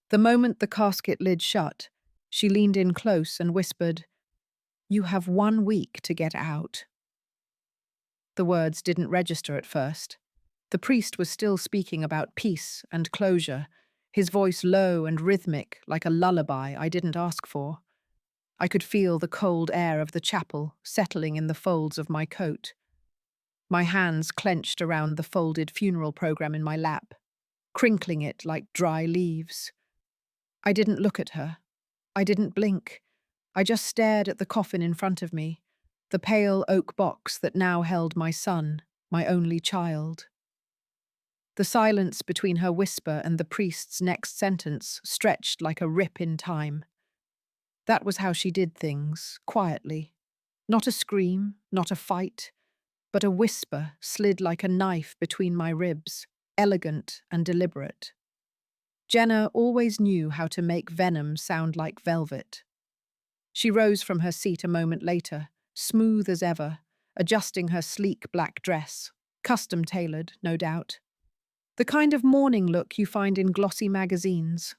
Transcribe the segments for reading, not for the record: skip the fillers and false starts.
The moment the casket lid shut, she leaned in close and whispered, "You have 1 week to get out." The words didn't register at first. The priest was still speaking about peace and closure, his voice low and rhythmic like a lullaby I didn't ask for. I could feel the cold air of the chapel settling in the folds of my coat. My hands clenched around the folded funeral program in my lap, crinkling it like dry leaves. I didn't look at her. I didn't blink. I just stared at the coffin in front of me, the pale oak box that now held my son, my only child. The silence between her whisper and the priest's next sentence stretched like a rip in time. That was how she did things, quietly. Not a scream, not a fight, but a whisper slid like a knife between my ribs, elegant and deliberate. Jenna always knew how to make venom sound like velvet. She rose from her seat a moment later, smooth as ever, adjusting her sleek black dress, custom-tailored, no doubt. The kind of mourning look you find in glossy magazines.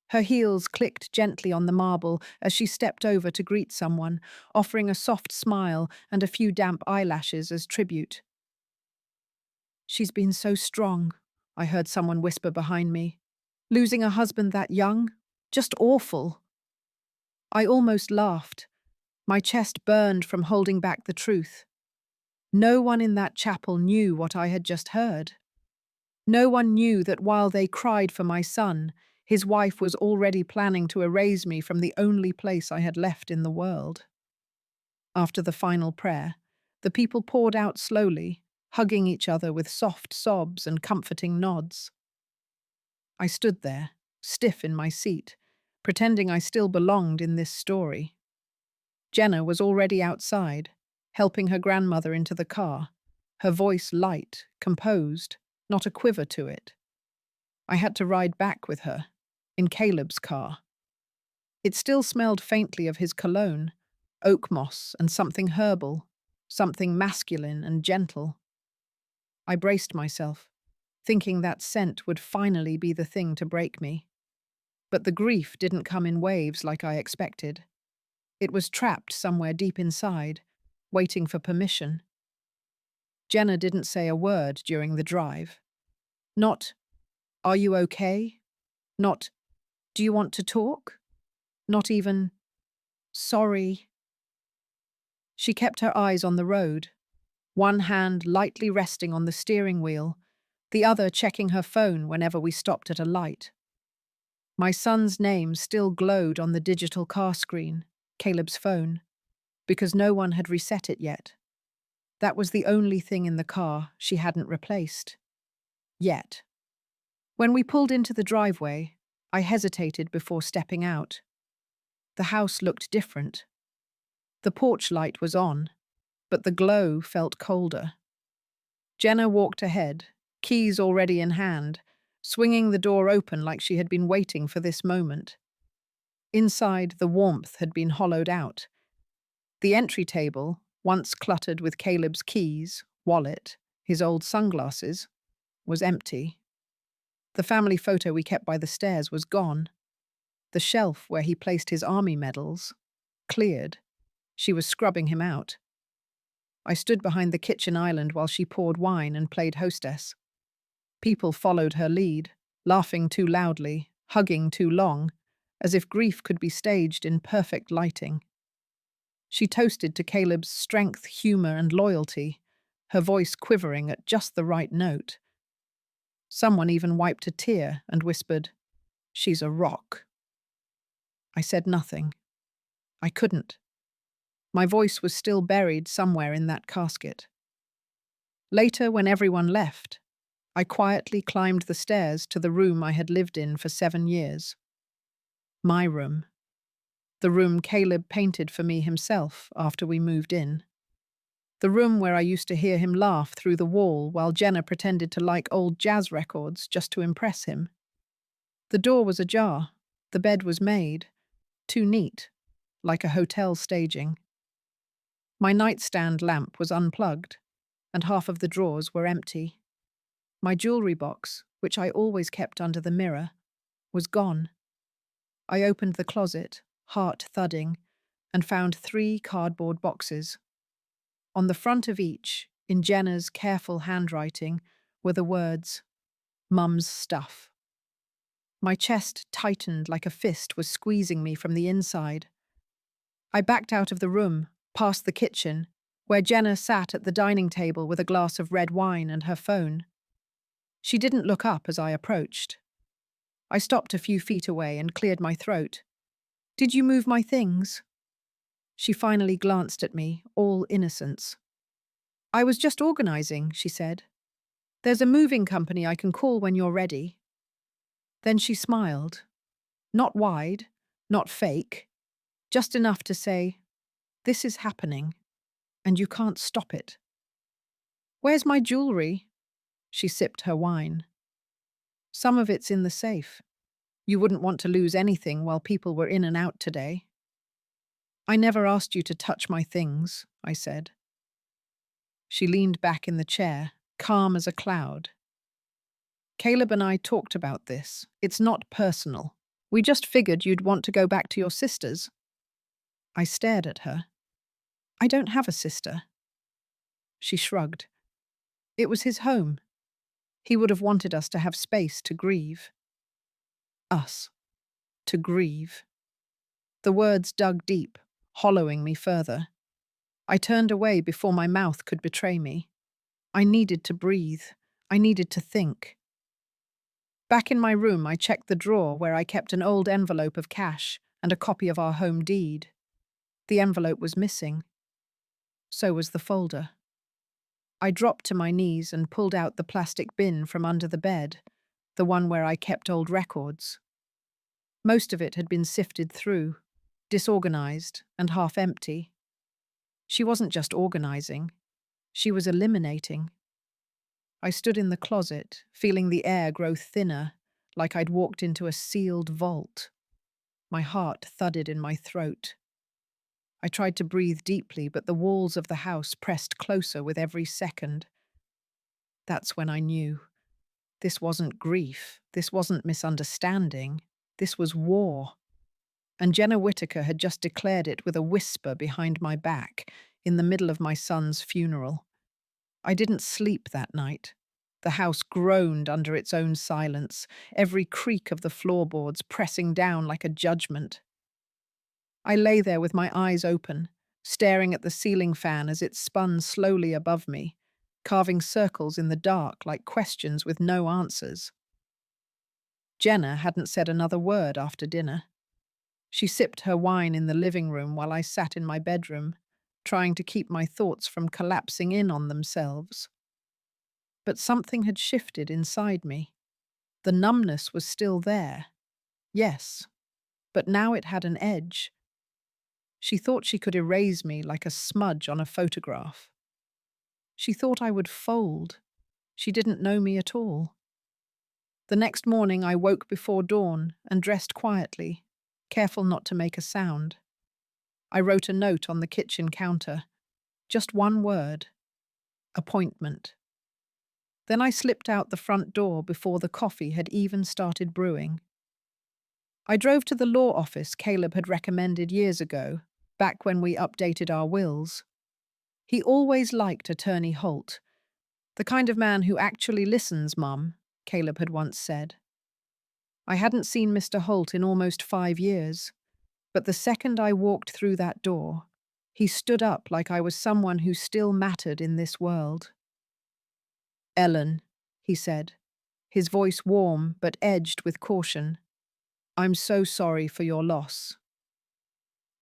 Her heels clicked gently on the marble as she stepped over to greet someone, offering a soft smile and a few damp eyelashes as tribute. "She's been so strong," I heard someone whisper behind me. "Losing a husband that young? Just awful." I almost laughed. My chest burned from holding back the truth. No one in that chapel knew what I had just heard. No one knew that while they cried for my son, his wife was already planning to erase me from the only place I had left in the world. After the final prayer, the people poured out slowly, hugging each other with soft sobs and comforting nods. I stood there, stiff in my seat, pretending I still belonged in this story. Jenna was already outside, helping her grandmother into the car, her voice light, composed, not a quiver to it. I had to ride back with her, in Caleb's car. It still smelled faintly of his cologne, oak moss and something herbal, something masculine and gentle. I braced myself, thinking that scent would finally be the thing to break me. But the grief didn't come in waves like I expected. It was trapped somewhere deep inside, waiting for permission. Jenna didn't say a word during the drive. Not, "Are you okay?" Not, "Do you want to talk?" Not even, "Sorry." She kept her eyes on the road, one hand lightly resting on the steering wheel, the other checking her phone whenever we stopped at a light. My son's name still glowed on the digital car screen, Caleb's phone, because no one had reset it yet. That was the only thing in the car she hadn't replaced. Yet. When we pulled into the driveway, I hesitated before stepping out. The house looked different. The porch light was on, but the glow felt colder. Jenna walked ahead, keys already in hand, swinging the door open like she had been waiting for this moment. Inside, the warmth had been hollowed out. The entry table, once cluttered with Caleb's keys, wallet, his old sunglasses, was empty. The family photo we kept by the stairs was gone. The shelf where he placed his army medals, cleared. She was scrubbing him out. I stood behind the kitchen island while she poured wine and played hostess. People followed her lead, laughing too loudly, hugging too long, as if grief could be staged in perfect lighting. She toasted to Caleb's strength, humor, and loyalty, her voice quivering at just the right note. Someone even wiped a tear and whispered, "She's a rock." I said nothing. I couldn't. My voice was still buried somewhere in that casket. Later, when everyone left, I quietly climbed the stairs to the room I had lived in for 7 years. My room. The room Caleb painted for me himself after we moved in. The room where I used to hear him laugh through the wall while Jenna pretended to like old jazz records just to impress him. The door was ajar. The bed was made. Too neat, like a hotel staging. My nightstand lamp was unplugged, and half of the drawers were empty. My jewelry box, which I always kept under the mirror, was gone. I opened the closet, heart thudding, and found 3 cardboard boxes. On the front of each, in Jenna's careful handwriting, were the words, "Mum's stuff." My chest tightened like a fist was squeezing me from the inside. I backed out of the room, past the kitchen, where Jenna sat at the dining table with a glass of red wine and her phone. She didn't look up as I approached. I stopped a few feet away and cleared my throat. "Did you move my things?" She finally glanced at me, all innocence. "I was just organizing," she said. "There's a moving company I can call when you're ready." Then she smiled. Not wide, not fake, just enough to say, "This is happening, and you can't stop it." "Where's my jewelry?" She sipped her wine. "Some of it's in the safe. You wouldn't want to lose anything while people were in and out today." "I never asked you to touch my things," I said. She leaned back in the chair, calm as a cloud. "Caleb and I talked about this. It's not personal. We just figured you'd want to go back to your sisters." I stared at her. "I don't have a sister." She shrugged. "It was his home. He would have wanted us to have space to grieve." Us. To grieve. The words dug deep, hollowing me further. I turned away before my mouth could betray me. I needed to breathe. I needed to think. Back in my room, I checked the drawer where I kept an old envelope of cash and a copy of our home deed. The envelope was missing. So was the folder. I dropped to my knees and pulled out the plastic bin from under the bed, the one where I kept old records. Most of it had been sifted through, disorganized and half empty. She wasn't just organizing, she was eliminating. I stood in the closet, feeling the air grow thinner, like I'd walked into a sealed vault. My heart thudded in my throat. I tried to breathe deeply, but the walls of the house pressed closer with every second. That's when I knew. This wasn't grief. This wasn't misunderstanding. This was war. And Jenna Whittaker had just declared it with a whisper behind my back, in the middle of my son's funeral. I didn't sleep that night. The house groaned under its own silence, every creak of the floorboards pressing down like a judgment. I lay there with my eyes open, staring at the ceiling fan as it spun slowly above me, carving circles in the dark like questions with no answers. Jenna hadn't said another word after dinner. She sipped her wine in the living room while I sat in my bedroom, trying to keep my thoughts from collapsing in on themselves. But something had shifted inside me. The numbness was still there. Yes, but now it had an edge. She thought she could erase me like a smudge on a photograph. She thought I would fold. She didn't know me at all. The next morning I woke before dawn and dressed quietly, careful not to make a sound. I wrote a note on the kitchen counter. Just one word. Appointment. Then I slipped out the front door before the coffee had even started brewing. I drove to the law office Caleb had recommended years ago, back when we updated our wills. He always liked Attorney Holt. "The kind of man who actually listens, Mum," Caleb had once said. I hadn't seen Mr. Holt in almost 5 years, but the second I walked through that door, he stood up like I was someone who still mattered in this world. "Ellen," he said, his voice warm but edged with caution, "I'm so sorry for your loss."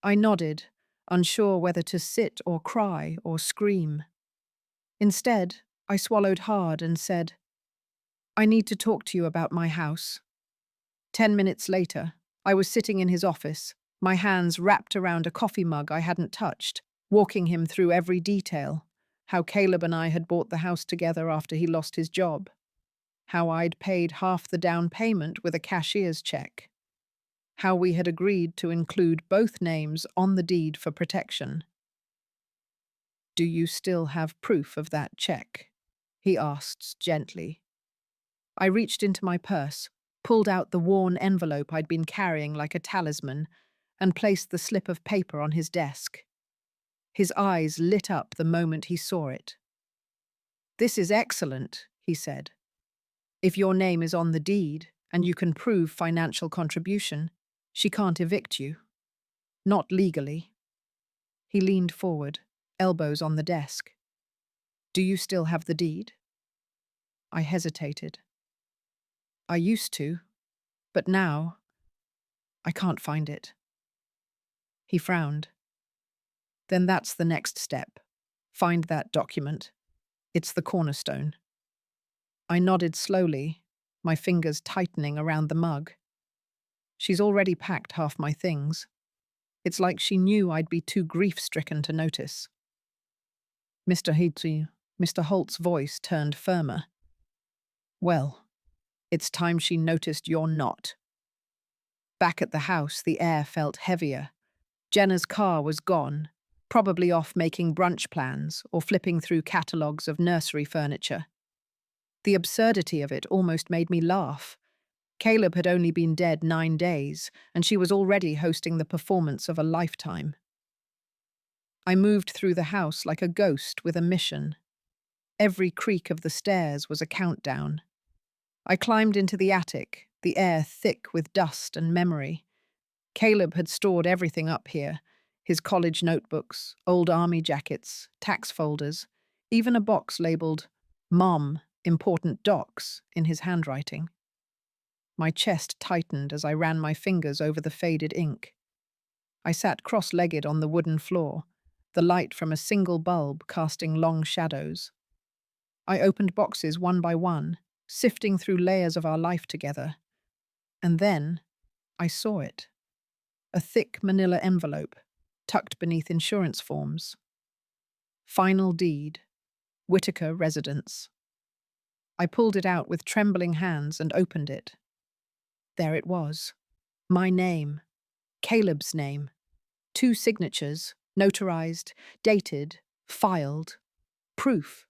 I nodded, unsure whether to sit or cry or scream. Instead, I swallowed hard and said, "I need to talk to you about my house." 10 minutes later, I was sitting in his office, my hands wrapped around a coffee mug I hadn't touched, walking him through every detail. How Caleb and I had bought the house together after he lost his job. How I'd paid half the down payment with a cashier's check. How we had agreed to include both names on the deed for protection. "Do you still have proof of that check?" he asked gently. I reached into my purse, pulled out the worn envelope I'd been carrying like a talisman, and placed the slip of paper on his desk. His eyes lit up the moment he saw it. "This is excellent," he said. "If your name is on the deed and you can prove financial contribution, she can't evict you. Not legally." He leaned forward, elbows on the desk. "Do you still have the deed?" I hesitated. "I used to, but now I can't find it." He frowned. "Then that's the next step. Find that document. It's the cornerstone." I nodded slowly, my fingers tightening around the mug. She's already packed half my things. It's like she knew I'd be too grief-stricken to notice. Mr. Holt's voice turned firmer. "Well, it's time she noticed you're not." Back at the house, the air felt heavier. Jenna's car was gone, probably off making brunch plans or flipping through catalogues of nursery furniture. The absurdity of it almost made me laugh. Caleb had only been dead 9 days, and she was already hosting the performance of a lifetime. I moved through the house like a ghost with a mission. Every creak of the stairs was a countdown. I climbed into the attic, the air thick with dust and memory. Caleb had stored everything up here: his college notebooks, old army jackets, tax folders, even a box labeled "Mom, Important Docs" in his handwriting. My chest tightened as I ran my fingers over the faded ink. I sat cross-legged on the wooden floor, the light from a single bulb casting long shadows. I opened boxes one by one, sifting through layers of our life together. And then I saw it. A thick manila envelope, tucked beneath insurance forms. Final deed, Whitaker residence. I pulled it out with trembling hands and opened it. There it was. My name. Caleb's name. 2 signatures, notarized, dated, filed. Proof.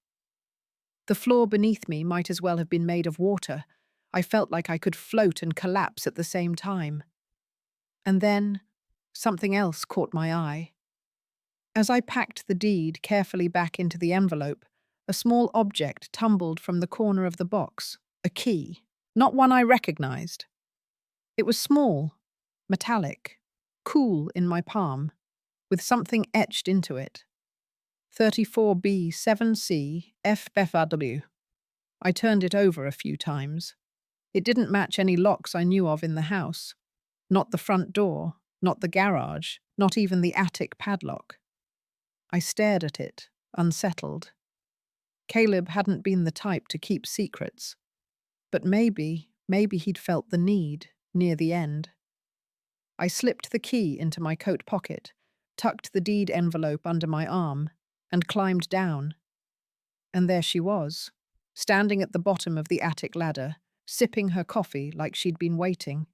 The floor beneath me might as well have been made of water. I felt like I could float and collapse at the same time. And then something else caught my eye. As I packed the deed carefully back into the envelope, a small object tumbled from the corner of the box, a key, not one I recognized. It was small, metallic, cool in my palm, with something etched into it. 34B 7C FFRW. I turned it over a few times. It didn't match any locks I knew of in the house. Not the front door, not the garage, not even the attic padlock. I stared at it, unsettled. Caleb hadn't been the type to keep secrets. But maybe he'd felt the need near the end. I slipped the key into my coat pocket, tucked the deed envelope under my arm, and climbed down. And there she was, standing at the bottom of the attic ladder, sipping her coffee like she'd been waiting.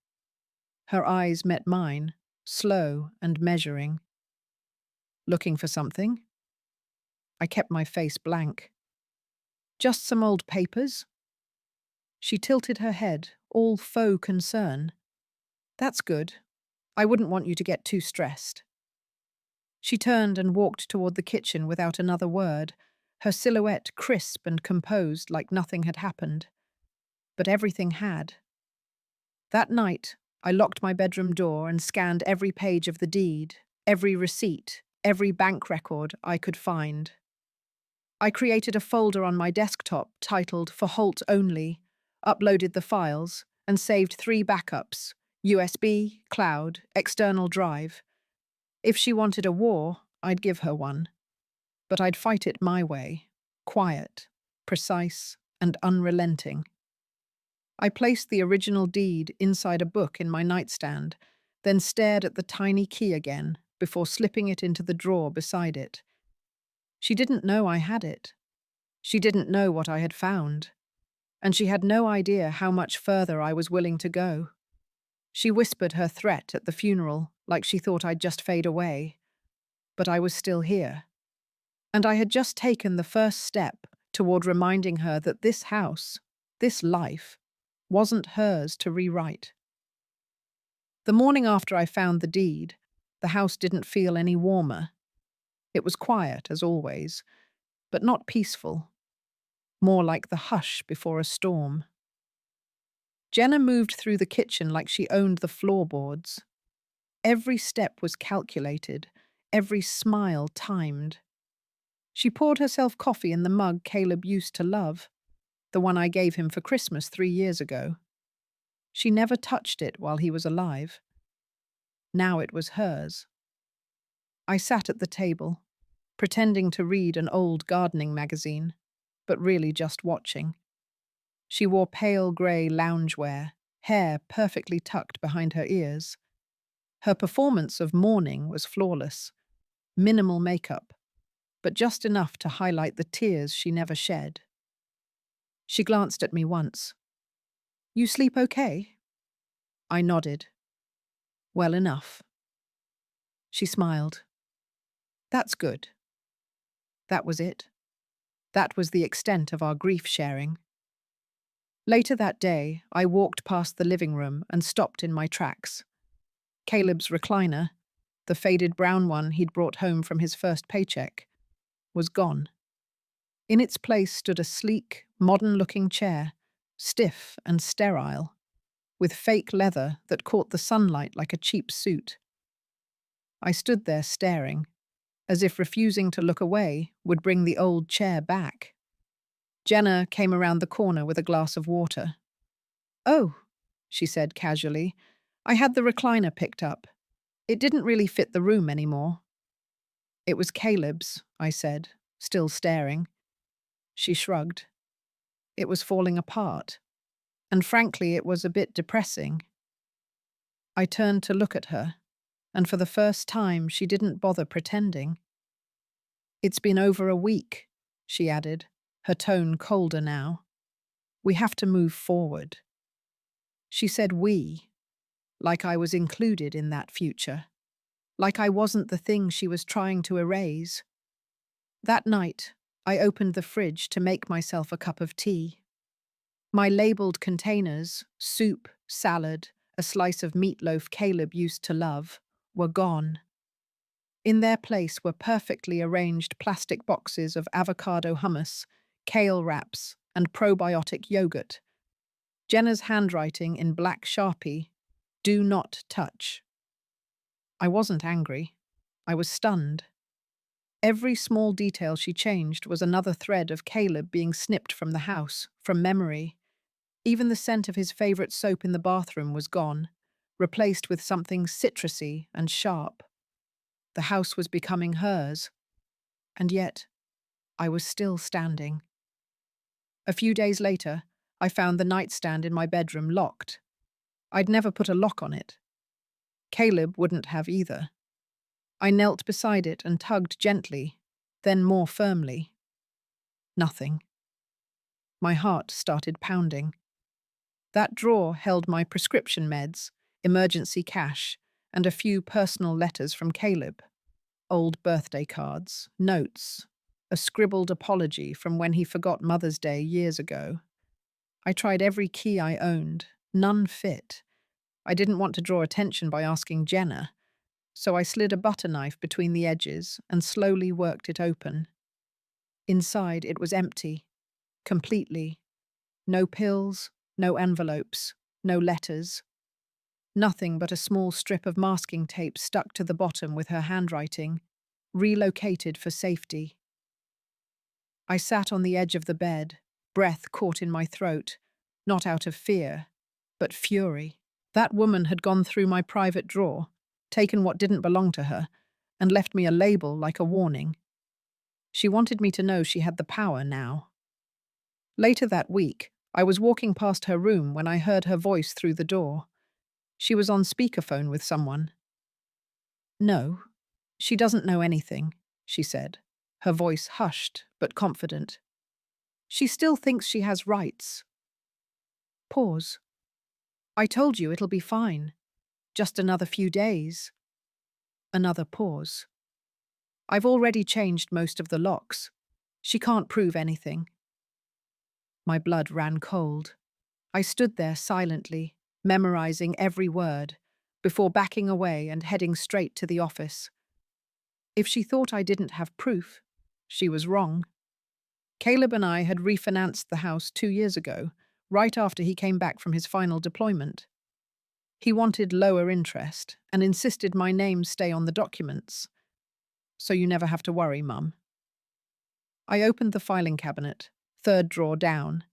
Her eyes met mine, slow and measuring. "Looking for something?" I kept my face blank. "Just some old papers?" She tilted her head, all faux concern. "That's good. I wouldn't want you to get too stressed." She turned and walked toward the kitchen without another word, her silhouette crisp and composed like nothing had happened. But everything had. That night, I locked my bedroom door and scanned every page of the deed, every receipt, every bank record I could find. I created a folder on my desktop titled "For Holt Only," uploaded the files, and saved 3 backups: USB, cloud, external drive. If she wanted a war, I'd give her one. But I'd fight it my way, quiet, precise, and unrelenting. I placed the original deed inside a book in my nightstand, then stared at the tiny key again before slipping it into the drawer beside it. She didn't know I had it. She didn't know what I had found. And she had no idea how much further I was willing to go. She whispered her threat at the funeral, like she thought I'd just fade away. But I was still here. And I had just taken the first step toward reminding her that this house, this life, wasn't hers to rewrite. The morning after I found the deed, the house didn't feel any warmer. It was quiet, as always, but not peaceful, more like the hush before a storm. Jenna moved through the kitchen like she owned the floorboards. Every step was calculated, every smile timed. She poured herself coffee in the mug Caleb used to love, the one I gave him for Christmas 3 years ago. She never touched it while he was alive. Now it was hers. I sat at the table, pretending to read an old gardening magazine, but really just watching. She wore pale grey loungewear, hair perfectly tucked behind her ears. Her performance of mourning was flawless. Minimal makeup, but just enough to highlight the tears she never shed. She glanced at me once. "You sleep okay?" I nodded. "Well enough." She smiled. "That's good." That was it. That was the extent of our grief sharing. Later that day, I walked past the living room and stopped in my tracks. Caleb's recliner, the faded brown one he'd brought home from his first paycheck, was gone. In its place stood a sleek, modern-looking chair, stiff and sterile, with fake leather that caught the sunlight like a cheap suit. I stood there staring, as if refusing to look away would bring the old chair back. Jenna came around the corner with a glass of water. "Oh," she said casually, "I had the recliner picked up. It didn't really fit the room anymore." "It was Caleb's," I said, still staring. She shrugged. It was falling apart, and frankly, it was a bit depressing. I turned to look at her, and for the first time, she didn't bother pretending. "It's been over a week," she added, her tone colder now. "We have to move forward." She said we, like I was included in that future, like I wasn't the thing she was trying to erase. That night, I opened the fridge to make myself a cup of tea. My labeled containers, soup, salad, a slice of meatloaf Caleb used to love, were gone. In their place were perfectly arranged plastic boxes of avocado hummus, kale wraps, and probiotic yogurt. Jenna's handwriting in black Sharpie, "Do not touch." I wasn't angry. I was stunned. Every small detail she changed was another thread of Caleb being snipped from the house, from memory. Even the scent of his favorite soap in the bathroom was gone, replaced with something citrusy and sharp. The house was becoming hers, and yet I was still standing. A few days later, I found the nightstand in my bedroom locked. I'd never put a lock on it. Caleb wouldn't have either. I knelt beside it and tugged gently, then more firmly. Nothing. My heart started pounding. That drawer held my prescription meds, emergency cash, and a few personal letters from Caleb. Old birthday cards, notes, a scribbled apology from when he forgot Mother's Day years ago. I tried every key I owned. None fit. I didn't want to draw attention by asking Jenna, so I slid a butter knife between the edges and slowly worked it open. Inside, it was empty. Completely. No pills, no envelopes, no letters. Nothing but a small strip of masking tape stuck to the bottom with her handwriting, "Relocated for safety." I sat on the edge of the bed, breath caught in my throat, not out of fear, but fury. That woman had gone through my private drawer, taken what didn't belong to her, and left me a label like a warning. She wanted me to know she had the power now. Later that week, I was walking past her room when I heard her voice through the door. She was on speakerphone with someone. "No, she doesn't know anything," she said, her voice hushed but confident. "She still thinks she has rights." Pause. "I told you it'll be fine. Just another few days." Another pause. "I've already changed most of the locks. She can't prove anything." My blood ran cold. I stood there silently, memorizing every word, before backing away and heading straight to the office. If she thought I didn't have proof, she was wrong. Caleb and I had refinanced the house 2 years ago, right after he came back from his final deployment. He wanted lower interest and insisted my name stay on the documents. So you never have to worry, Mum. I opened the filing cabinet, third drawer down,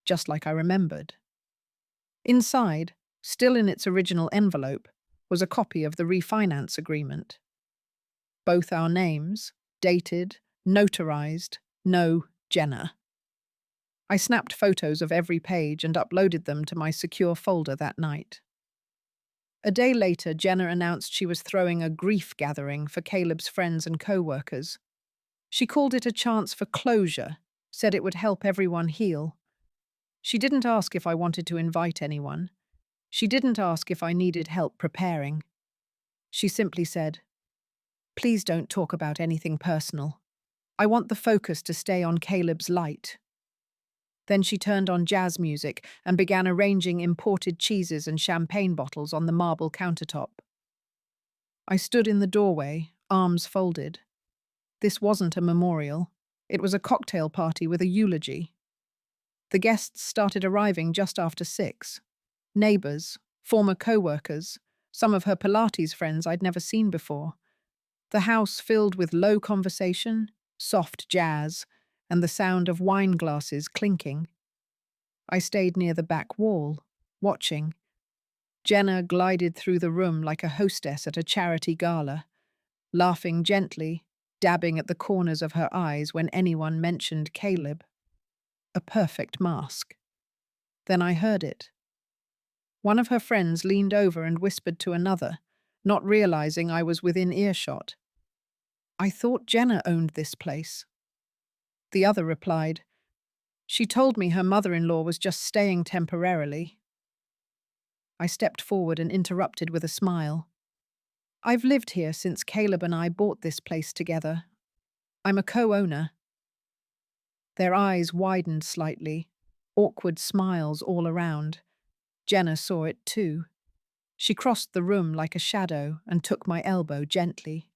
just like I remembered. Inside, still in its original envelope, was a copy of the refinance agreement. Both our names, dated, notarized, no Jenna. I snapped photos of every page and uploaded them to my secure folder that night. A day later, Jenna announced she was throwing a grief gathering for Caleb's friends and co-workers. She called it a chance for closure, said it would help everyone heal. She didn't ask if I wanted to invite anyone. She didn't ask if I needed help preparing. She simply said, "Please don't talk about anything personal. I want the focus to stay on Caleb's light." Then she turned on jazz music and began arranging imported cheeses and champagne bottles on the marble countertop. I stood in the doorway, arms folded. This wasn't a memorial. It was a cocktail party with a eulogy. The guests started arriving just after 6. Neighbours, former co-workers, some of her Pilates friends I'd never seen before. The house filled with low conversation, soft jazz, and the sound of wine glasses clinking. I stayed near the back wall, watching. Jenna glided through the room like a hostess at a charity gala, laughing gently, dabbing at the corners of her eyes when anyone mentioned Caleb. A perfect mask. Then I heard it. One of her friends leaned over and whispered to another, not realizing I was within earshot. "I thought Jenna owned this place." The other replied, "She told me her mother-in-law was just staying temporarily." I stepped forward and interrupted with a smile. "I've lived here since Caleb and I bought this place together. I'm a co-owner." Their eyes widened slightly, awkward smiles all around. Jenna saw it too. She crossed the room like a shadow and took my elbow gently.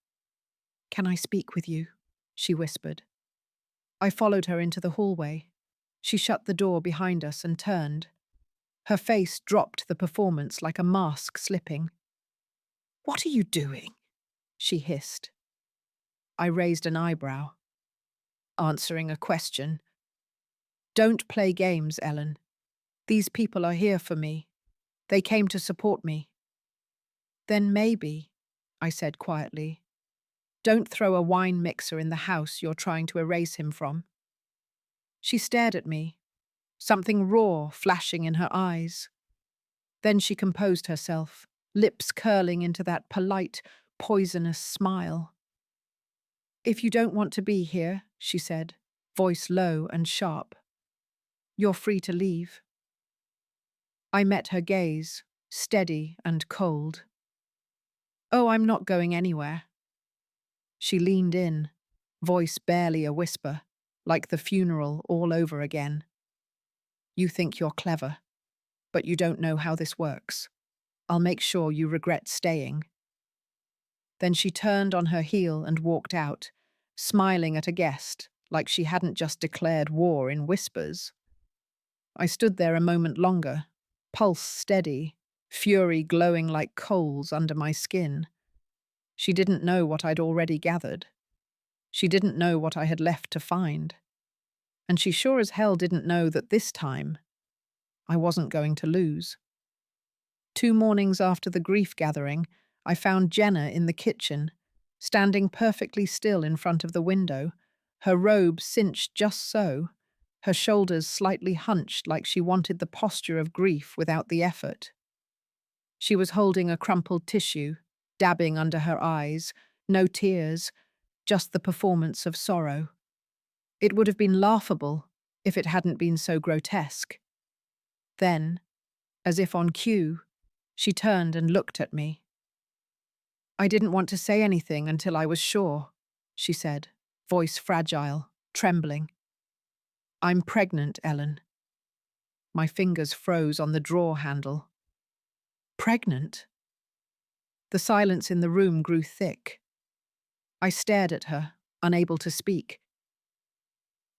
"Can I speak with you?" she whispered. I followed her into the hallway. She shut the door behind us and turned. Her face dropped the performance like a mask slipping. "What are you doing?" she hissed. I raised an eyebrow, answering a question. "Don't play games, Ellen. These people are here for me. They came to support me." "Then maybe," I said quietly, "don't throw a wine mixer in the house you're trying to erase him from." She stared at me, something raw flashing in her eyes. Then she composed herself, lips curling into that polite, poisonous smile. "If you don't want to be here," she said, voice low and sharp, "you're free to leave." I met her gaze, steady and cold. "Oh, I'm not going anywhere." She leaned in, voice barely a whisper, like the funeral all over again. "You think you're clever, but you don't know how this works. I'll make sure you regret staying." Then she turned on her heel and walked out, smiling at a guest like she hadn't just declared war in whispers. I stood there a moment longer, pulse steady, fury glowing like coals under my skin. She didn't know what I'd already gathered. She didn't know what I had left to find. And she sure as hell didn't know that this time I wasn't going to lose. 2 mornings after the grief gathering, I found Jenna in the kitchen, standing perfectly still in front of the window, her robe cinched just so, her shoulders slightly hunched like she wanted the posture of grief without the effort. She was holding a crumpled tissue, dabbing under her eyes, no tears, just the performance of sorrow. It would have been laughable if it hadn't been so grotesque. Then, as if on cue, she turned and looked at me. "I didn't want to say anything until I was sure," she said, voice fragile, trembling. "I'm pregnant, Ellen." My fingers froze on the drawer handle. Pregnant? The silence in the room grew thick. I stared at her, unable to speak.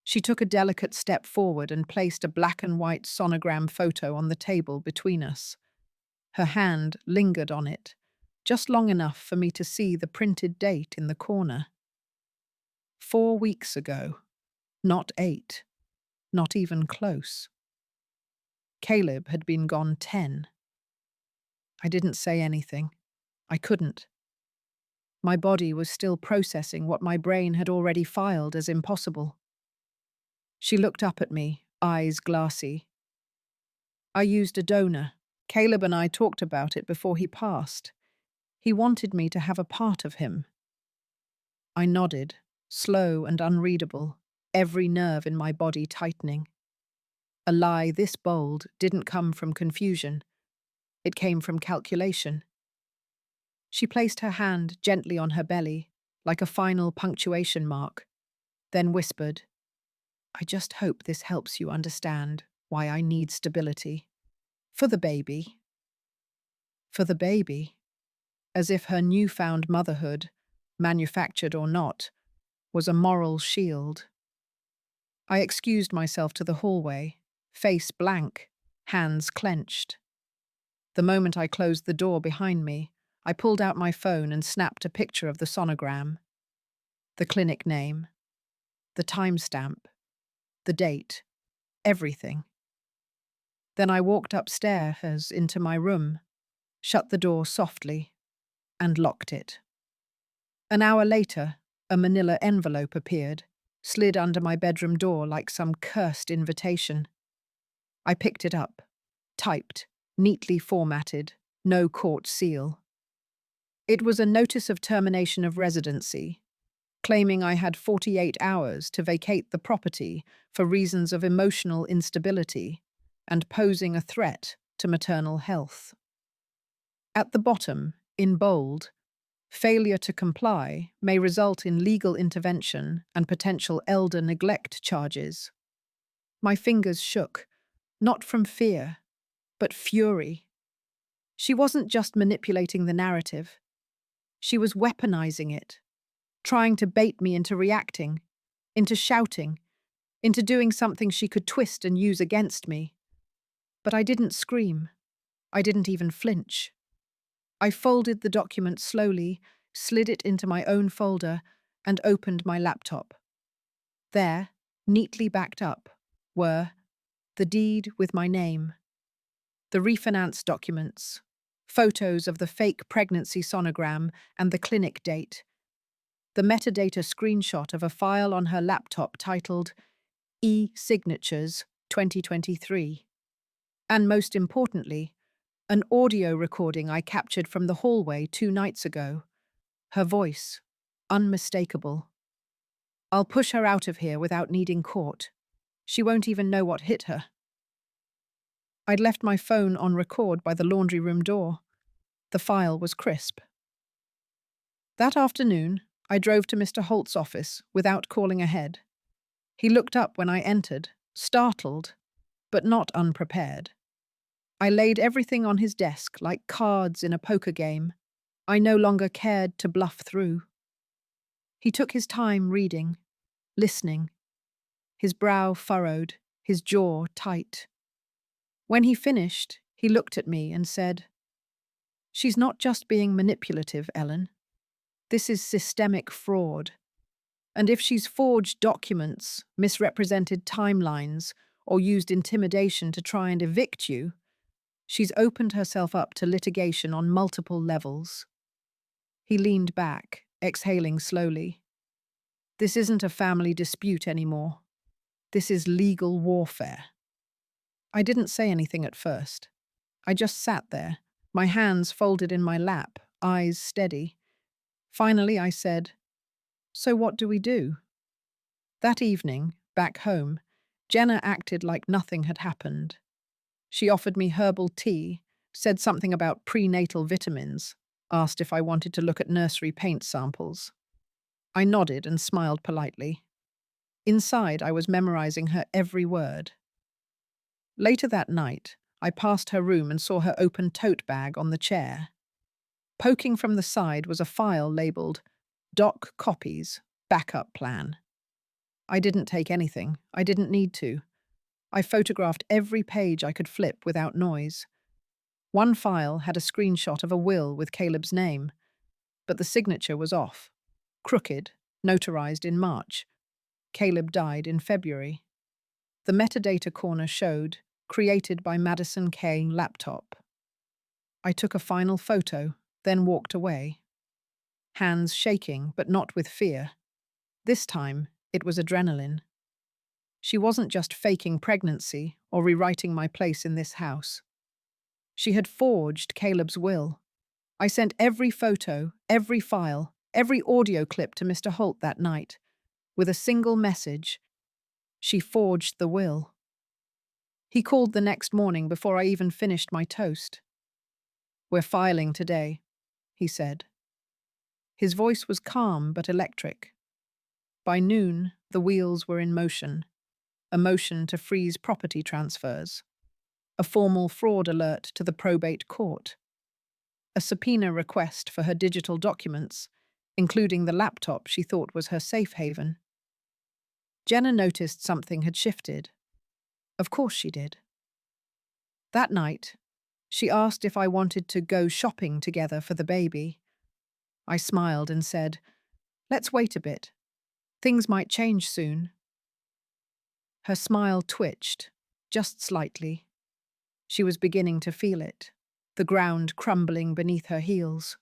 She took a delicate step forward and placed a black and white sonogram photo on the table between us. Her hand lingered on it, just long enough for me to see the printed date in the corner. 4 weeks ago. Not 8. Not even close. Caleb had been gone 10. I didn't say anything. I couldn't. My body was still processing what my brain had already filed as impossible. She looked up at me, eyes glassy. I used a donor. Caleb and I talked about it before he passed. He wanted me to have a part of him. I nodded, slow and unreadable, every nerve in my body tightening. A lie this bold didn't come from confusion. It came from calculation. She placed her hand gently on her belly, like a final punctuation mark, then whispered, "I just hope this helps you understand why I need stability. For the baby." For the baby, as if her newfound motherhood, manufactured or not, was a moral shield. I excused myself to the hallway, face blank, hands clenched. The moment I closed the door behind me, I pulled out my phone and snapped a picture of the sonogram. The clinic name, the timestamp, the date, everything. Then I walked upstairs into my room, shut the door softly, and locked it. An hour later, a manila envelope appeared, slid under my bedroom door like some cursed invitation. I picked it up, typed, neatly formatted, no court seal. It was a notice of termination of residency, claiming I had 48 hours to vacate the property for reasons of emotional instability and posing a threat to maternal health. At the bottom, in bold, failure to comply may result in legal intervention and potential elder neglect charges. My fingers shook, not from fear, but fury. She wasn't just manipulating the narrative. She was weaponizing it, trying to bait me into reacting, into shouting, into doing something she could twist and use against me. But I didn't scream. I didn't even flinch. I folded the document slowly, slid it into my own folder, and opened my laptop. There, neatly backed up, were the deed with my name, the refinance documents, photos of the fake pregnancy sonogram and the clinic date, the metadata screenshot of a file on her laptop titled E-Signatures 2023, and most importantly, an audio recording I captured from the hallway 2 nights ago. Her voice, unmistakable. "I'll push her out of here without needing court. She won't even know what hit her." I'd left my phone on record by the laundry room door. The file was crisp. That afternoon, I drove to Mr. Holt's office without calling ahead. He looked up when I entered, startled, but not unprepared. I laid everything on his desk like cards in a poker game. I no longer cared to bluff through. He took his time reading, listening, his brow furrowed, his jaw tight. When he finished, he looked at me and said, "She's not just being manipulative, Ellen. This is systemic fraud. And if she's forged documents, misrepresented timelines, or used intimidation to try and evict you, she's opened herself up to litigation on multiple levels." He leaned back, exhaling slowly. "This isn't a family dispute anymore. This is legal warfare." I didn't say anything at first. I just sat there, my hands folded in my lap, eyes steady. Finally, I said, "So what do we do?" That evening, back home, Jenna acted like nothing had happened. She offered me herbal tea, said something about prenatal vitamins, asked if I wanted to look at nursery paint samples. I nodded and smiled politely. Inside, I was memorizing her every word. Later that night, I passed her room and saw her open tote bag on the chair. Poking from the side was a file labeled Doc Copies, Backup Plan. I didn't take anything. I didn't need to. I photographed every page I could flip without noise. One file had a screenshot of a will with Caleb's name, but the signature was off. Crooked, notarized in March. Caleb died in February. The metadata corner showed, created by Madison K. Laptop. I took a final photo, then walked away. Hands shaking, but not with fear. This time, it was adrenaline. She wasn't just faking pregnancy or rewriting my place in this house. She had forged Caleb's will. I sent every photo, every file, every audio clip to Mr. Holt that night, with a single message: she forged the will. He called the next morning before I even finished my toast. "We're filing today," he said. His voice was calm but electric. By noon, the wheels were in motion. A motion to freeze property transfers. A formal fraud alert to the probate court. A subpoena request for her digital documents, including the laptop she thought was her safe haven. Jenna noticed something had shifted. Of course she did. That night, she asked if I wanted to go shopping together for the baby. I smiled and said, "Let's wait a bit. Things might change soon." Her smile twitched, just slightly. She was beginning to feel it, the ground crumbling beneath her heels.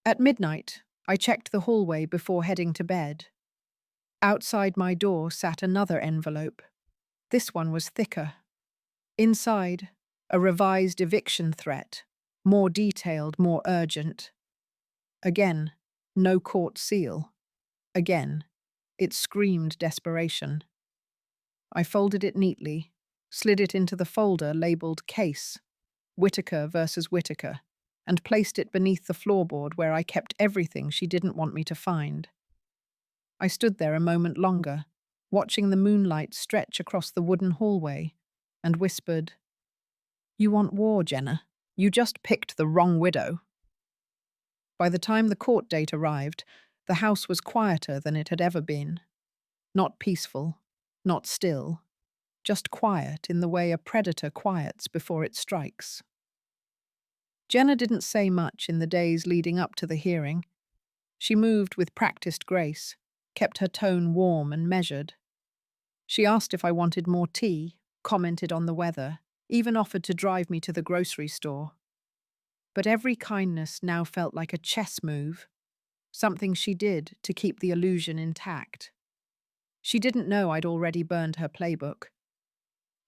At midnight, I checked the hallway before heading to bed. Outside my door sat another envelope. This one was thicker. Inside, a revised eviction threat, more detailed, more urgent. Again, no court seal. Again, it screamed desperation. I folded it neatly, slid it into the folder labeled Case, Whitaker versus Whitaker, and placed it beneath the floorboard where I kept everything she didn't want me to find. I stood there a moment longer, watching the moonlight stretch across the wooden hallway, and whispered, "You want war, Jenna. You just picked the wrong widow." By the time the court date arrived, the house was quieter than it had ever been. Not peaceful, not still, just quiet in the way a predator quiets before it strikes. Jenna didn't say much in the days leading up to the hearing. She moved with practiced grace, kept her tone warm and measured. She asked if I wanted more tea, commented on the weather, even offered to drive me to the grocery store. But every kindness now felt like a chess move, something she did to keep the illusion intact. She didn't know I'd already burned her playbook.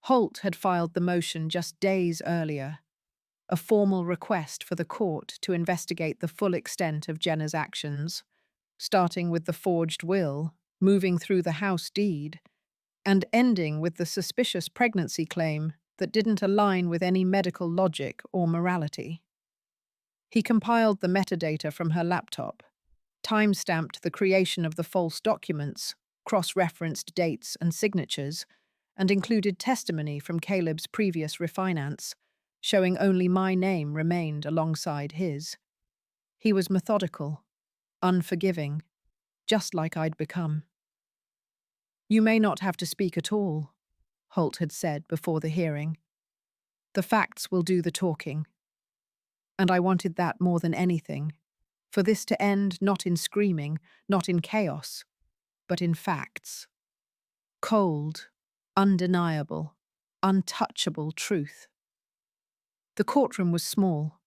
Holt had filed the motion just days earlier, a formal request for the court to investigate the full extent of Jenna's actions, starting with the forged will, moving through the house deed, and ending with the suspicious pregnancy claim that didn't align with any medical logic or morality. He compiled the metadata from her laptop, time-stamped the creation of the false documents, cross-referenced dates and signatures, and included testimony from Caleb's previous refinance, showing only my name remained alongside his. He was methodical, unforgiving, just like I'd become. "You may not have to speak at all," Holt had said before the hearing. "The facts will do the talking." And I wanted that more than anything, for this to end not in screaming, not in chaos, but in facts. Cold, undeniable, untouchable truth. The courtroom was small,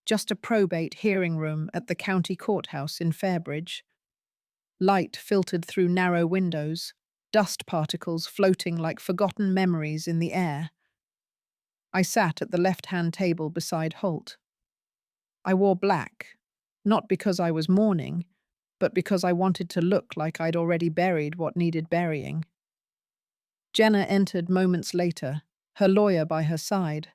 just a probate hearing room at the county courthouse in Fairbridge. Light filtered through narrow windows, dust particles floating like forgotten memories in the air. I sat at the left-hand table beside Holt. I wore black, not because I was mourning, but because I wanted to look like I'd already buried what needed burying. Jenna entered moments later, her lawyer by her side,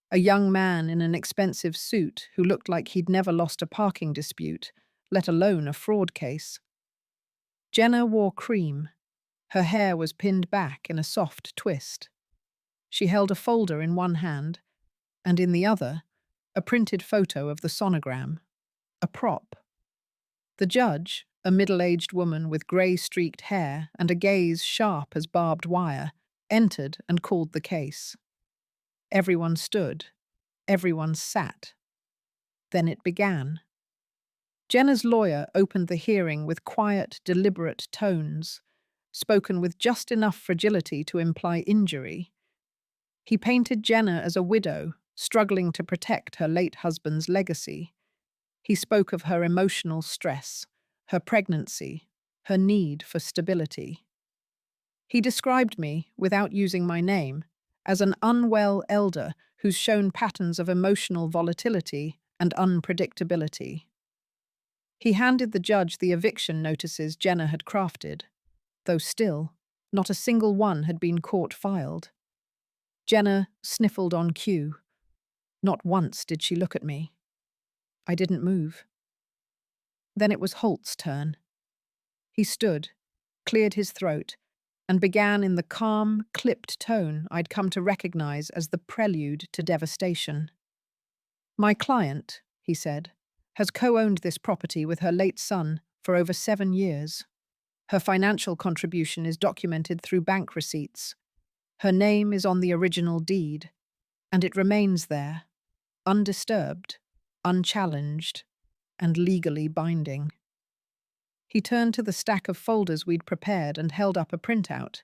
a young man in an expensive suit who looked like he'd never lost a parking dispute, let alone a fraud case. Jenna wore cream. Her hair was pinned back in a soft twist. She held a folder in one hand, and in the other, a printed photo of the sonogram, a prop. The judge, a middle-aged woman with grey-streaked hair and a gaze sharp as barbed wire, entered and called the case. Everyone stood. Everyone sat. Then it began. Jenna's lawyer opened the hearing with quiet, deliberate tones, spoken with just enough fragility to imply injury. He painted Jenna as a widow, struggling to protect her late husband's legacy. He spoke of her emotional stress, her pregnancy, her need for stability. He described me, without using my name, as an unwell elder who's shown patterns of emotional volatility and unpredictability. He handed the judge the eviction notices Jenna had crafted, though still, not a single one had been court-filed. Jenna sniffled on cue. Not once did she look at me. I didn't move. Then it was Holt's turn. He stood, cleared his throat, and began in the calm, clipped tone I'd come to recognize as the prelude to devastation. "My client," he said, "has co-owned this property with her late son for over 7 years. Her financial contribution is documented through bank receipts. Her name is on the original deed, and it remains there, undisturbed, unchallenged, and legally binding." He turned to the stack of folders we'd prepared and held up a printout.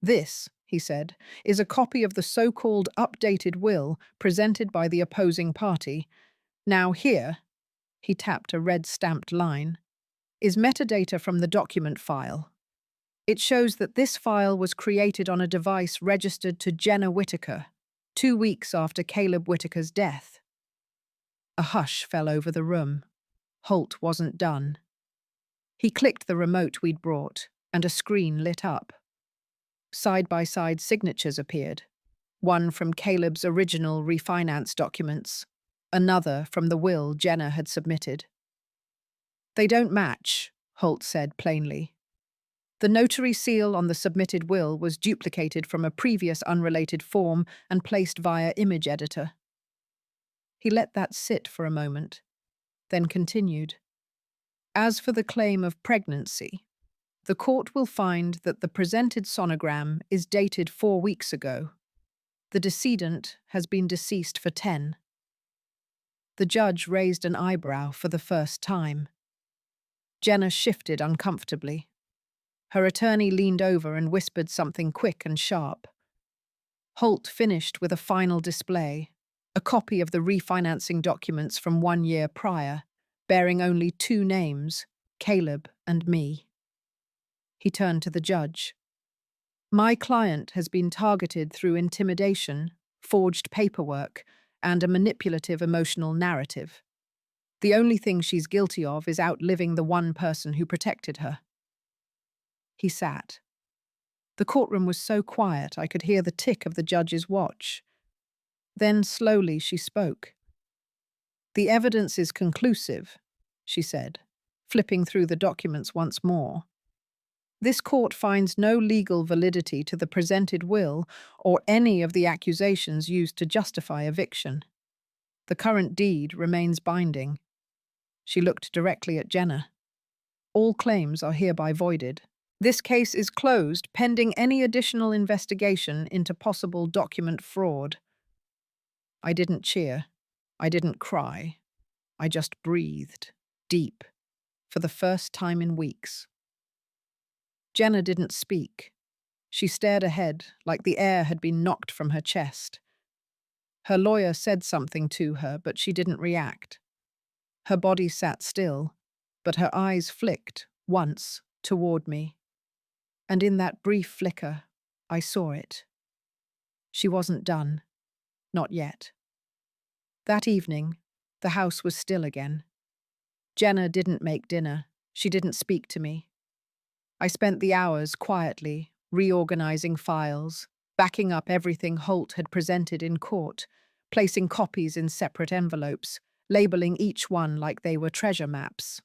"This," he said, "is a copy of the so-called updated will presented by the opposing party. Now here," he tapped a red-stamped line, "is metadata from the document file. It shows that this file was created on a device registered to Jenna Whitaker 2 weeks after Caleb Whitaker's death." A hush fell over the room. Holt wasn't done. He clicked the remote we'd brought, and a screen lit up. Side-by-side signatures appeared, one from Caleb's original refinance documents, another from the will Jenna had submitted. "They don't match," Holt said plainly. "The notary seal on the submitted will was duplicated from a previous unrelated form and placed via image editor." He let that sit for a moment, then continued. "As for the claim of pregnancy, the court will find that the presented sonogram is dated 4 weeks ago. The decedent has been deceased for 10. The judge raised an eyebrow for the first time. Jenna shifted uncomfortably. Her attorney leaned over and whispered something quick and sharp. Holt finished with a final display, a copy of the refinancing documents from 1 year prior, bearing only 2 names, Caleb and me. He turned to the judge. "My client has been targeted through intimidation, forged paperwork, and a manipulative emotional narrative. The only thing she's guilty of is outliving the one person who protected her." He sat. The courtroom was so quiet I could hear the tick of the judge's watch. Then slowly she spoke. "The evidence is conclusive," she said, flipping through the documents once more. "This court finds no legal validity to the presented will or any of the accusations used to justify eviction. The current deed remains binding." She looked directly at Jenna. "All claims are hereby voided. This case is closed pending any additional investigation into possible document fraud." I didn't cheer. I didn't cry. I just breathed, deep, for the first time in weeks. Jenna didn't speak. She stared ahead, like the air had been knocked from her chest. Her lawyer said something to her, but she didn't react. Her body sat still, but her eyes flicked, once, toward me. And in that brief flicker, I saw it. She wasn't done. Not yet. That evening, the house was still again. Jenna didn't make dinner. She didn't speak to me. I spent the hours quietly, reorganizing files, backing up everything Holt had presented in court, placing copies in separate envelopes, labeling each one like they were treasure maps.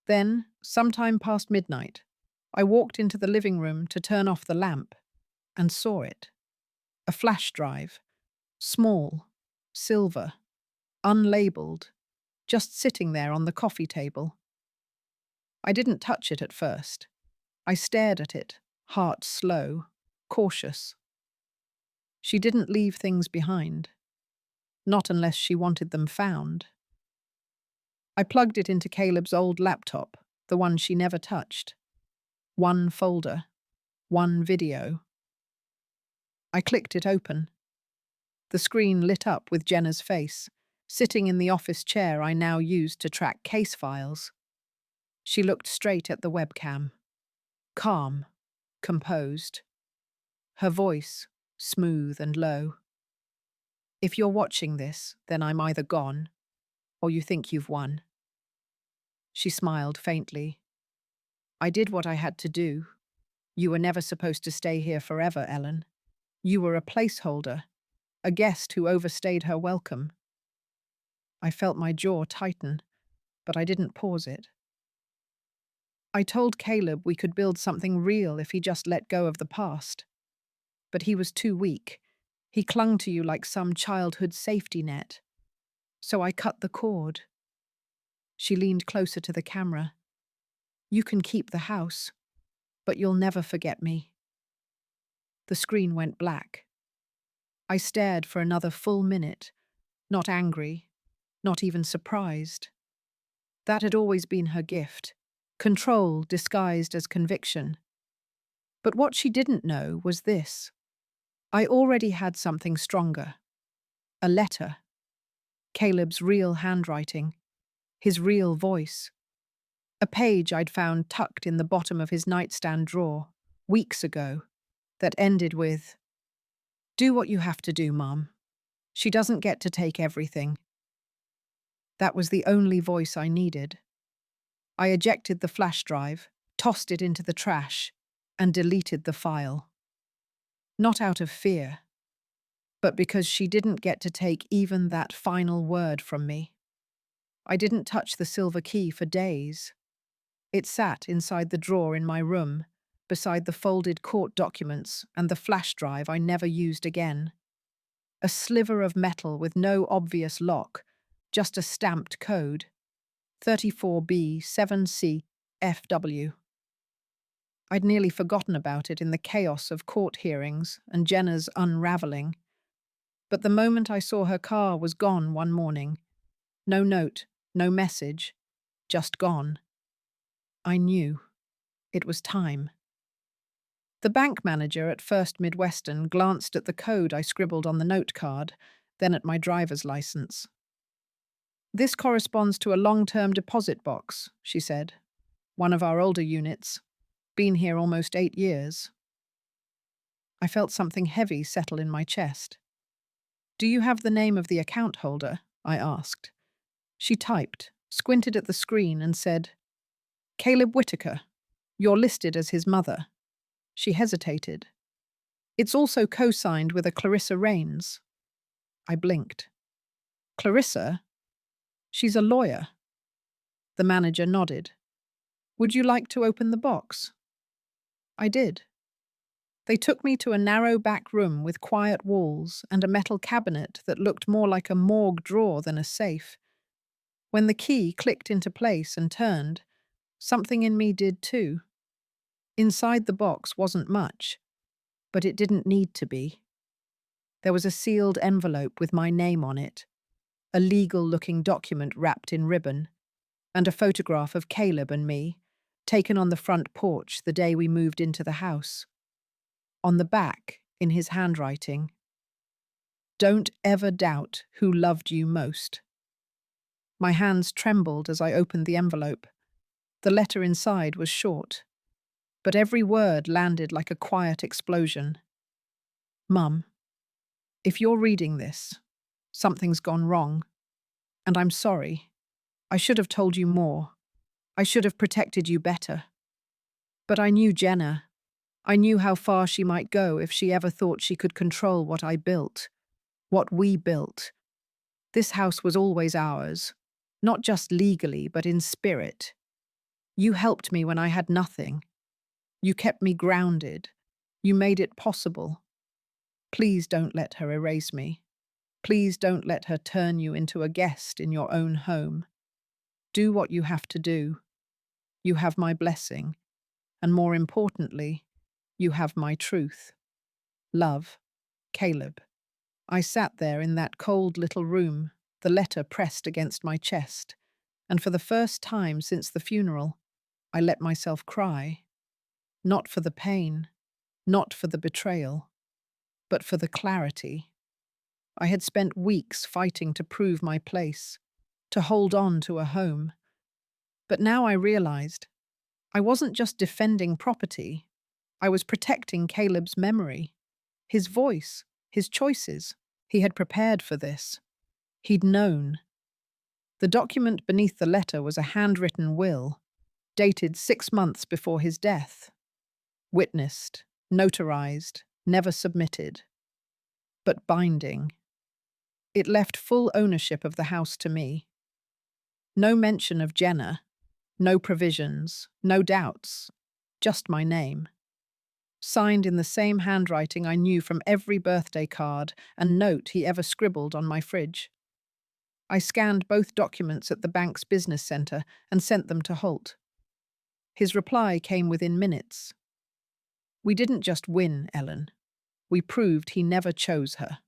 Then, sometime past midnight, I walked into the living room to turn off the lamp and saw it. A flash drive. Small. Silver. Unlabeled. Just sitting there on the coffee table. I didn't touch it at first. I stared at it, heart slow, cautious. She didn't leave things behind. Not unless she wanted them found. I plugged it into Caleb's old laptop, the one she never touched. One folder. One video. I clicked it open. The screen lit up with Jenna's face, sitting in the office chair I now used to track case files. She looked straight at the webcam. Calm. Composed. Her voice, smooth and low. If you're watching this, then I'm either gone, or you think you've won. She smiled faintly. I did what I had to do. You were never supposed to stay here forever, Ellen. You were a placeholder, a guest who overstayed her welcome. I felt my jaw tighten, but I didn't pause it. I told Caleb we could build something real if he just let go of the past. But he was too weak. He clung to you like some childhood safety net. So I cut the cord. She leaned closer to the camera. You can keep the house, but you'll never forget me. The screen went black. I stared for another full minute, not angry, not even surprised. That had always been her gift, control disguised as conviction. But what she didn't know was this. I already had something stronger. A letter. Caleb's real handwriting. His real voice. A page I'd found tucked in the bottom of his nightstand drawer, weeks ago, that ended with, "Do what you have to do, Mom. She doesn't get to take everything." That was the only voice I needed. I ejected the flash drive, tossed it into the trash, and deleted the file. Not out of fear, but because she didn't get to take even that final word from me. I didn't touch the silver key for days. It sat inside the drawer in my room, beside the folded court documents and the flash drive I never used again. A sliver of metal with no obvious lock, just a stamped code. 34B7CFW. I'd nearly forgotten about it in the chaos of court hearings and Jenna's unraveling. But the moment I saw her car was gone one morning. No note, no message, just gone. I knew. It was time. The bank manager at First Midwestern glanced at the code I scribbled on the note card, then at my driver's license. "This corresponds to a long-term deposit box," she said. "One of our older units. Been here almost 8 years." I felt something heavy settle in my chest. "Do you have the name of the account holder?" I asked. She typed, squinted at the screen, and said, "Caleb Whitaker. You're listed as his mother." She hesitated. "It's also co-signed with a Clarissa Rains." I blinked. "Clarissa? She's a lawyer." The manager nodded. "Would you like to open the box?" I did. They took me to a narrow back room with quiet walls and a metal cabinet that looked more like a morgue drawer than a safe. When the key clicked into place and turned, something in me did too. Inside the box wasn't much, but it didn't need to be. There was a sealed envelope with my name on it, a legal-looking document wrapped in ribbon, and a photograph of Caleb and me, taken on the front porch the day we moved into the house. On the back, in his handwriting, "Don't ever doubt who loved you most." My hands trembled as I opened the envelope. The letter inside was short, but every word landed like a quiet explosion. "Mum, if you're reading this, something's gone wrong, and I'm sorry. I should have told you more. I should have protected you better. But I knew Jenna. I knew how far she might go if she ever thought she could control what I built, what we built. This house was always ours, not just legally, but in spirit. You helped me when I had nothing. You kept me grounded. You made it possible. Please don't let her erase me. Please don't let her turn you into a guest in your own home. Do what you have to do. You have my blessing, and more importantly, you have my truth. Love, Caleb. I sat there in that cold little room, the letter pressed against my chest, and for the first time since the funeral, I let myself cry. Not for the pain, not for the betrayal, but for the clarity. I had spent weeks fighting to prove my place, to hold on to a home. But now I realized I wasn't just defending property, I was protecting Caleb's memory, his voice, his choices. He had prepared for this. He'd known. The document beneath the letter was a handwritten will, dated 6 months before his death. Witnessed, notarized, never submitted. But binding. It left full ownership of the house to me. No mention of Jenna, no provisions, no doubts, just my name. Signed in the same handwriting I knew from every birthday card and note he ever scribbled on my fridge. I scanned both documents at the bank's business centre and sent them to Holt. His reply came within minutes. We didn't just win, Ellen. We proved he never chose her.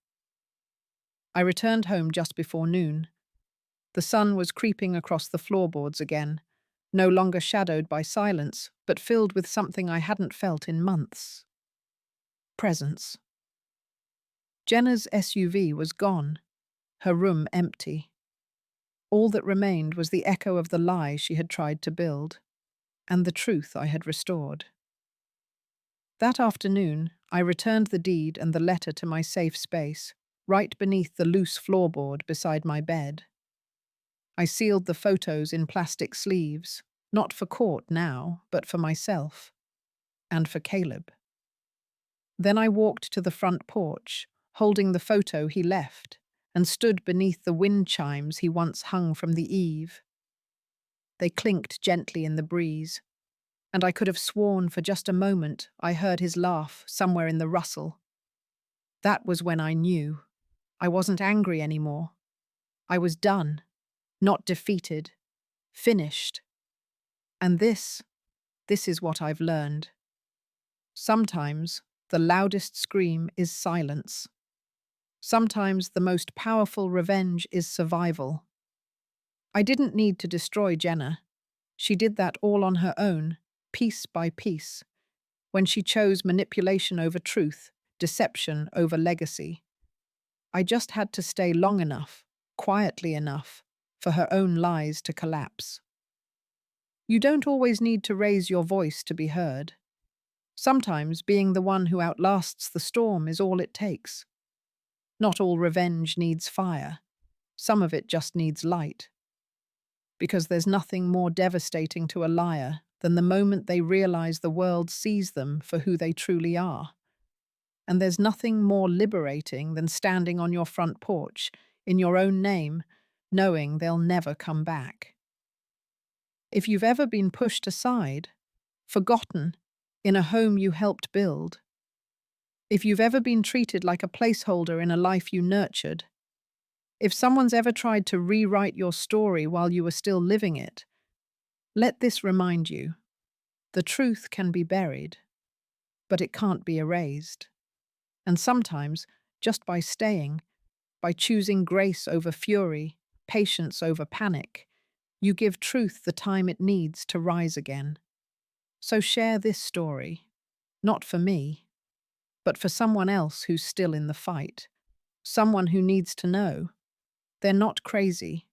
I returned home just before noon. The sun was creeping across the floorboards again, no longer shadowed by silence, but filled with something I hadn't felt in months. Presence. Jenna's SUV was gone, her room empty. All that remained was the echo of the lie she had tried to build, and the truth I had restored. That afternoon, I returned the deed and the letter to my safe space, right beneath the loose floorboard beside my bed. I sealed the photos in plastic sleeves, not for court now, but for myself, and for Caleb. Then I walked to the front porch, holding the photo he left, and stood beneath the wind chimes he once hung from the eave. They clinked gently in the breeze, and I could have sworn for just a moment I heard his laugh somewhere in the rustle. That was when I knew. I wasn't angry anymore. I was done, not defeated, finished. And this is what I've learned. Sometimes the loudest scream is silence. Sometimes the most powerful revenge is survival. I didn't need to destroy Jenna. She did that all on her own, piece by piece, when she chose manipulation over truth, deception over legacy. I just had to stay long enough, quietly enough, for her own lies to collapse. You don't always need to raise your voice to be heard. Sometimes being the one who outlasts the storm is all it takes. Not all revenge needs fire. Some of it just needs light. Because there's nothing more devastating to a liar than the moment they realize the world sees them for who they truly are. And there's nothing more liberating than standing on your front porch, in your own name, knowing they'll never come back. If you've ever been pushed aside, forgotten, in a home you helped build, if you've ever been treated like a placeholder in a life you nurtured, if someone's ever tried to rewrite your story while you were still living it, let this remind you. The truth can be buried, but it can't be erased. And sometimes, just by staying, by choosing grace over fury, patience over panic, you give truth the time it needs to rise again. So share this story, not for me, but for someone else who's still in the fight, someone who needs to know. They're not crazy.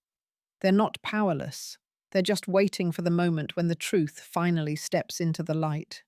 They're not powerless. They're just waiting for the moment when the truth finally steps into the light.